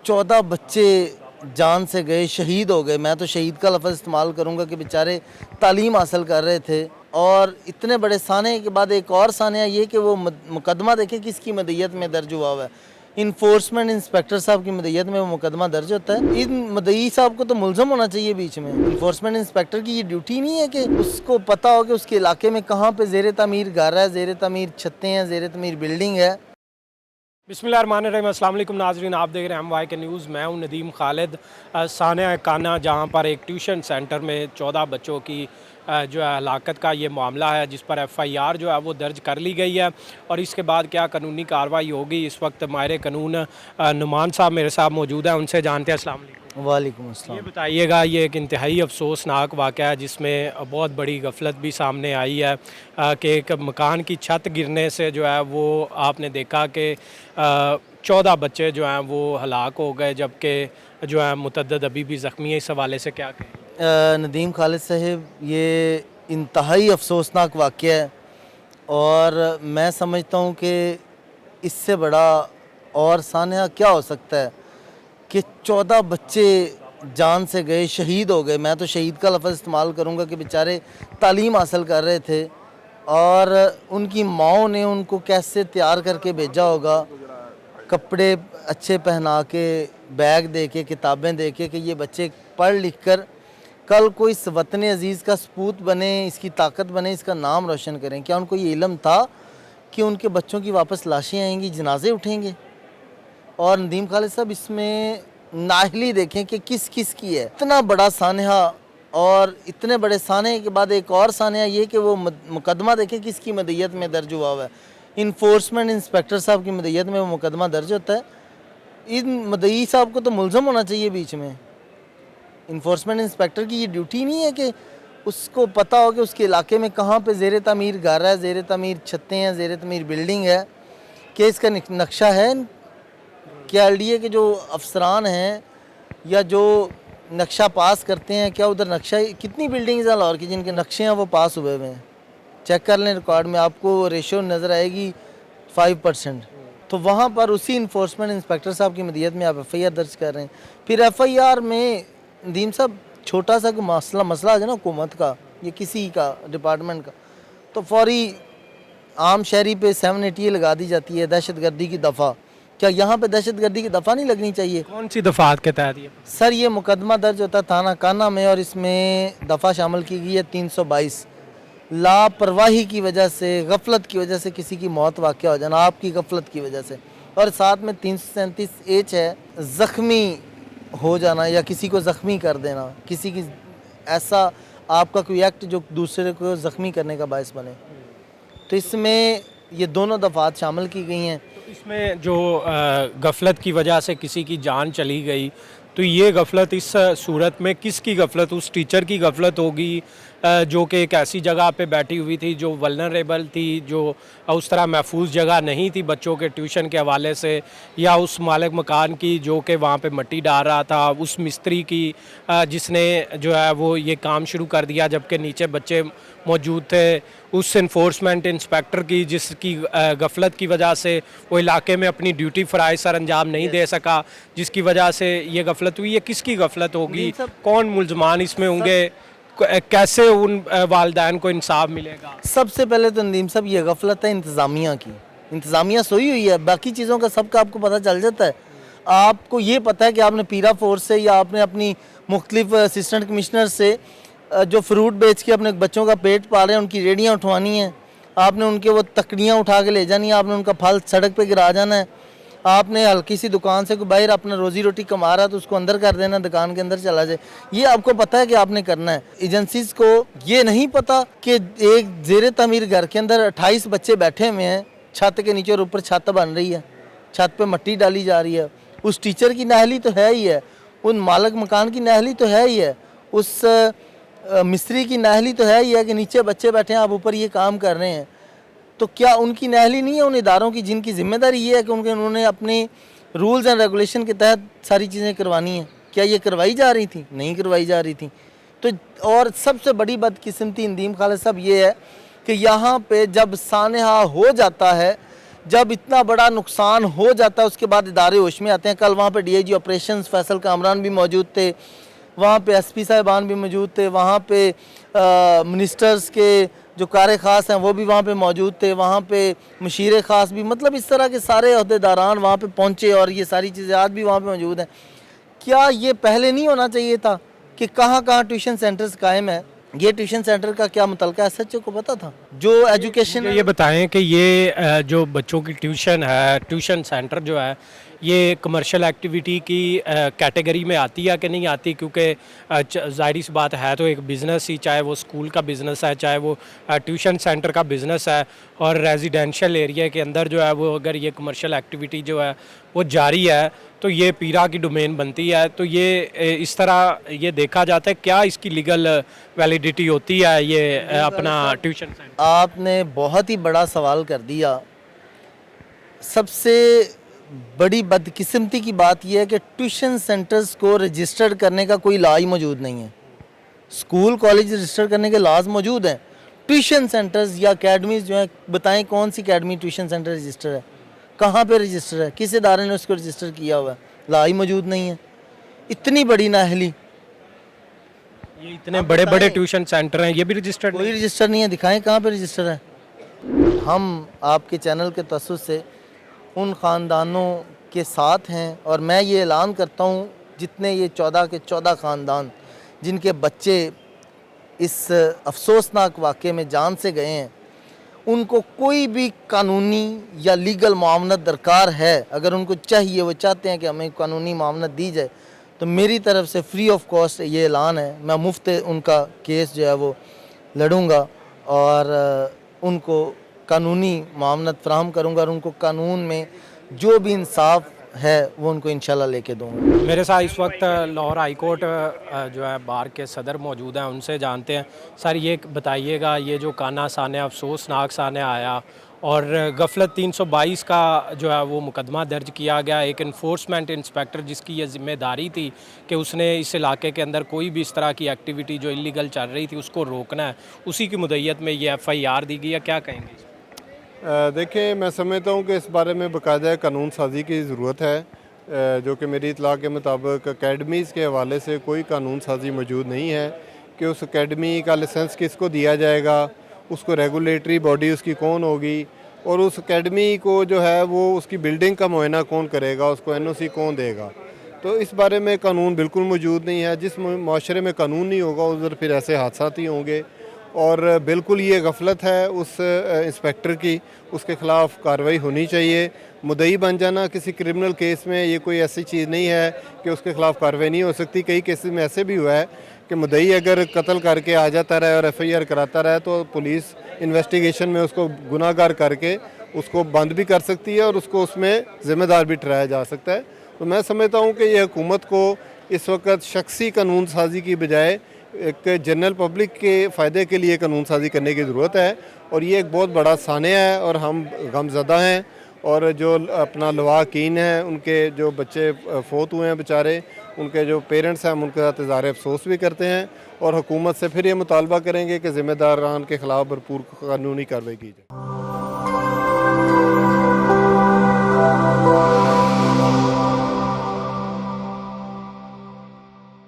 14 बच्चे जान से गए, शहीद हो गए। मैं तो शहीद का लफ्ज़ इस्तेमाल करूँगा कि बेचारे तालीम हासिल कर रहे थे और इतने बड़े साने के बाद एक और सानिया ये कि वो मुकदमा देखें किसकी मदईयत में दर्ज हुआ है। इन्फोर्समेंट इंस्पेक्टर साहब की मदईयत में वो मुकदमा दर्ज होता है। इन मदई साहब को तो मुलज़म होना चाहिए बीच में। इन्फोर्समेंट इंस्पेक्टर की ये ड्यूटी नहीं है कि उसको पता हो कि उसके इलाके में कहाँ पे ज़ेर तमीर घर है, ज़ेर तमीर छतें हैं, ज़ेर तमीर बिल्डिंग है। बिस्मिल्लाहिर्रहमानिर्रहीम, अस्सलाम वालेकुम नाज़रीन, आप देख रहे हैं MYK न्यूज़। मैं हूं नदीम खालिद। सानिया काना जहां पर एक ट्यूशन सेंटर में 14 बच्चों की जो है हलाकत का ये मामला है, जिस पर FIR जो है वो दर्ज कर ली गई है और इसके बाद क्या कानूनी कार्रवाई होगी, इस वक्त माहिर कानून नुमान साहब मेरे साथ मौजूद हैं, उनसे जानते हैं। अस्सलाम वालेकुम। वालेकुम ये अस्सलाम। बताइएगा, ये एक इंतहाई अफसोसनाक वाक़या है जिसमें बहुत बड़ी गफलत भी सामने आई है कि एक मकान की छत गिरने से जो है वो आपने देखा कि 14 बच्चे जो हैं वो हलाक हो गए, जबकि जो है मुतअद्दिद अभी भी ज़ख्मी है। इस हवाले से क्या कहें? नदीम खालिद साहब, ये इंतहाई अफसोसनाक वाक़या है और मैं समझता हूँ कि इससे बड़ा और सानिया क्या हो सकता है कि 14 बच्चे जान से गए, शहीद हो गए। मैं तो शहीद का लफ्ज़ इस्तेमाल करूँगा कि बेचारे तालीम हासिल कर रहे थे और उनकी माओं ने उनको कैसे तैयार करके भेजा होगा, कपड़े अच्छे पहना के, बैग दे के, किताबें दे के कि ये बच्चे पढ़ लिख कर कल को इस वतन अज़ीज़ का सपूत बने, इसकी ताकत बने, इसका नाम रोशन करें। क्या उनको ये इल्म था कि उनके बच्चों की वापस लाशें आएंगी, जनाजे उठेंगे? और नदीम खालिद साहब, इसमें नाहली देखें कि किस किस की है। इतना बड़ा सानहा और इतने बड़े साने के बाद एक और सानिया ये कि वो मुकदमा देखें किसकी मदईयत में दर्ज हुआ है। इन्फोर्समेंट इंस्पेक्टर साहब की मदईयत में वो मुकदमा दर्ज होता है। इन मदई साहब को तो मुलज़म होना चाहिए बीच में। इन्फोर्समेंट इंस्पेक्टर की ये ड्यूटी नहीं है कि उसको पता हो कि उसके इलाके में कहाँ पे ज़ेर तमीर घर है, ज़ेर तमीर छतें हैं, ज़ेर तमीर बिल्डिंग है, कि इसका नक्शा है। क्या LDA के जो अफसरान हैं या जो नक्शा पास करते हैं, क्या उधर नक्शा, कितनी बिल्डिंग्स हैं लाहौर की जिनके नक्शे हैं वो पास हुए हुए हैं? चेक कर लें रिकॉर्ड में, आपको रेशो नज़र आएगी 5%। तो वहाँ पर उसी इन्फोर्समेंट इंस्पेक्टर साहब की मदीयत में आप FIR दर्ज कर रहे हैं। फिर FIR में नदीम साहब छोटा सा मसला आ जाए ना हुकूमत का, ये किसी का डिपार्टमेंट का, तो फौरी आम शहरी पे 780 लगा दी जाती है, दहशतगर्दी की दफ़ा। क्या यहाँ पे दहशतगर्दी की दफ़ा नहीं लगनी चाहिए? कौन सी दफ़ात के तहत ये? सर, ये मुकदमा दर्ज होता थाना काना में और इसमें दफ़ा शामिल की गई है 322। लापरवाही की वजह से, गफलत की वजह से किसी की मौत वाक़या हो जाना, आपकी गफलत की वजह से, और साथ में 337H है, ज़ख्मी हो जाना या किसी को ज़ख्मी कर देना, किसी की ऐसा आपका कोई एक्ट जो दूसरे को ज़ख्मी करने का बायस बने। तो इसमें ये दोनों दफ़ात शामिल की गई हैं। तो इसमें जो गफलत की वजह से किसी की जान चली गई, तो ये गफलत इस सूरत में किसकी गफलत? उस टीचर की गफलत होगी जो कि एक ऐसी जगह पे बैठी हुई थी जो वल्नरेबल थी, जो उस तरह महफूज जगह नहीं थी बच्चों के ट्यूशन के हवाले से, या उस मालिक मकान की जो कि वहाँ पे मिट्टी डाल रहा था, उस मिस्त्री की जिसने जो है वो ये काम शुरू कर दिया जबकि नीचे बच्चे मौजूद थे, उस इन्फोर्समेंट इंस्पेक्टर की जिसकी गफलत की वजह से वो इलाके में अपनी ड्यूटी फ़राइज़ सर अंजाम नहीं दे सका, जिसकी वजह से ये गफलत हुई। ये किसकी गफलत होगी? कौन मुलजमान इसमें होंगे? कैसे उन वालिदैन को इंसाफ मिलेगा? सबसे पहले तो नदीम साहब, ये गफलत है इंतज़ामिया की। इंतज़ामिया सोई हुई है, बाकी चीज़ों का सबका आपको पता चल जाता है। आपको ये पता है कि आपने पीरा फोर्स से या आपने अपनी मुख्तलिफ असिस्टेंट कमिश्नर से जो फ्रूट बेच के अपने बच्चों का पेट पाल रहे हैं उनकी रेडियाँ उठवानी हैं, आपने उनके वो तकड़ियाँ उठा के ले जानी है, आपने उनका फल सड़क पर गिरा जाना है, आपने हल्की सी दुकान से कोई बाहर अपना रोज़ी रोटी कमा रहा है तो उसको अंदर कर देना, दुकान के अंदर चला जाए। ये आपको पता है कि आपने करना है। एजेंसीज़ को ये नहीं पता कि एक ज़ेर तमीर घर के अंदर 28 बच्चे बैठे हुए हैं, छत के नीचे और ऊपर छत बन रही है, छत पे मिट्टी डाली जा रही है। उस टीचर की नाअहली तो है ही है, उन मालिक मकान की नाअहली तो है ही है, उस मिस्त्री की नाअहली तो है ही है कि नीचे बच्चे बैठे हैं, आप ऊपर ये काम कर रहे हैं। तो क्या उनकी नाअहली नहीं है उन इदारों की जिनकी जिम्मेदारी ये है कि उन्होंने अपने रूल्स एंड रेगुलेशन के तहत सारी चीज़ें करवानी हैं? क्या ये करवाई जा रही थी? नहीं करवाई जा रही थी। तो और सबसे बड़ी बदकिस्मती नदीम खालिद साहब ये है कि यहाँ पे जब सानहा हो जाता है, जब इतना बड़ा नुकसान हो जाता है उसके बाद इदारे होश में आते हैं। कल वहाँ पे डीआईजी ऑपरेशंस फैसल कामरान भी मौजूद थे, वहाँ पे एसपी साहिबान भी मौजूद थे, वहाँ पे मिनिस्टर्स के जो कार ख़ास हैं वो भी वहाँ पे मौजूद थे, वहाँ पे मशीर ख़ास भी, मतलब इस तरह के सारे अहदेदारान वहाँ पे पहुँचे और ये सारी चीज़ें आज भी वहाँ पे मौजूद हैं। क्या ये पहले नहीं होना चाहिए था कि कहाँ कहाँ ट्यूशन सेंटर्स कायम है? ये ट्यूशन सेंटर का क्या मुतलका एसएचओ को पता था? जो एजुकेशन मुझे ये बताएं कि ये जो बच्चों की ट्यूशन है, ट्यूशन सेंटर जो है, ये कमर्शियल एक्टिविटी की कैटेगरी में आती है कि नहीं आती? क्योंकि ज़ाहिर सी बात है, तो एक बिज़नेस ही, चाहे वो स्कूल का बिज़नेस है, चाहे वो ट्यूशन सेंटर का बिज़नेस है, और रेजिडेंशियल एरिया के अंदर जो है वो अगर ये कमर्शियल एक्टिविटी जो है वो जारी है तो ये पीरा की डोमेन बनती है। तो ये इस तरह ये देखा जाता है, क्या इसकी लीगल वैलिडिटी होती है ये अपना ट्यूशन सेंटर? आपने बहुत ही बड़ा सवाल कर दिया। सबसे बड़ी बदकिस्मती की बात यह है कि ट्यूशन सेंटर्स को रजिस्टर्ड करने का कोई लॉ ही मौजूद नहीं है। स्कूल कॉलेज रजिस्टर करने के लॉज मौजूद हैं, ट्यूशन सेंटर्स या अकेडमीज जो हैं, बताएं कौन सी अकेडमी ट्यूशन सेंटर रजिस्टर है, कहाँ पे रजिस्टर है, किस इदारे ने उसको रजिस्टर किया हुआ है? लॉ ही मौजूद नहीं है। इतनी बड़ी नाअहली। ये इतने बड़े बड़े ट्यूशन सेंटर हैं, ये भी रजिस्टर्ड कोई रजिस्टर नहीं है, दिखाएं कहाँ पे रजिस्टर है। हम आपके चैनल के तसव्वुर से उन ख़ानदानों के साथ हैं और मैं ये ऐलान करता हूँ, जितने ये 14 के 14 ख़ानदान जिनके बच्चे इस अफसोसनाक वाक़े में जान से गए हैं, उनको कोई भी कानूनी या लीगल मामनत दरकार है, अगर उनको चाहिए, वो चाहते हैं कि हमें कानूनी मामनत दी जाए, तो मेरी तरफ से फ्री ऑफ कॉस्ट ये ऐलान है, मैं मुफ्त उनका केस जो है वो लड़ूंगा और उनको कानूनी मामनत फराहम करूंगा और उनको कानून में जो भी इंसाफ है वो उनको इंशाल्लाह लेके दूंगा। मेरे साथ इस वक्त लाहौर हाई कोर्ट जो है बार के सदर मौजूद हैं, उनसे जानते हैं। सर ये बताइएगा, ये जो काना सान्या, अफसोसनाक सान्या आया और गफलत 322 का जो है वो मुकदमा दर्ज किया गया, एक इन्फोर्समेंट इंस्पेक्टर जिसकी ये जिम्मेदारी थी कि उसने इस इलाके के अंदर कोई भी इस तरह की एक्टिविटी जो इलीगल चल रही थी उसको रोकना है, उसी की मुद्दत में ये FIR दी गई है, क्या कहेंगे? देखिए, मैं समझता हूँ कि इस बारे में बाकायदा कानून साजी की ज़रूरत है, जो कि मेरी इतला के मुताबिक अकेडमीज़ के हवाले से कोई कानून साजी मौजूद नहीं है कि उस अकेडमी का लाइसेंस किसको दिया जाएगा, उसको रेगुलेटरी बॉडी उसकी कौन होगी, और उस अकेडमी को जो है वो उसकी बिल्डिंग का मुआयना कौन करेगा, उसको NOC कौन देगा। तो इस बारे में कानून बिल्कुल मौजूद नहीं है। जिस माशरे में कानून नहीं होगा उधर फिर ऐसे हादसा ही होंगे, और बिल्कुल ये गफलत है उस इंस्पेक्टर की, उसके ख़िलाफ़ कार्रवाई होनी चाहिए। मुद्दई बन जाना किसी क्रिमिनल केस में ये कोई ऐसी चीज़ नहीं है कि उसके ख़िलाफ़ कार्रवाई नहीं हो सकती। कई केसेस में ऐसे भी हुआ है कि मुद्दई अगर कत्ल करके आ जाता रहे और FIR कराता रहे तो पुलिस इन्वेस्टिगेशन में उसको गुनाहगार करके उसको बंद भी कर सकती है और उसको उसमें ज़िम्मेदार भी ठहराया जा सकता है। तो मैं समझता हूँ कि ये हुकूमत को इस वक्त शख्सी कानून साजी की बजाय एक जनरल पब्लिक के फ़ायदे के लिए कानून साजी करने की ज़रूरत है, और ये एक बहुत बड़ा सान्या है और हम गमज़दा हैं। और जो अपना लवाकीन हैं, उनके जो बच्चे फोत हुए हैं बेचारे, उनके जो पेरेंट्स हैं, हम उनके साथ इज़हार अफसोस भी करते हैं और हुकूमत से फिर ये मुतालबा करेंगे कि ज़िम्मेदारान के ख़िलाफ़ भरपूर कानूनी कार्रवाई की जाए।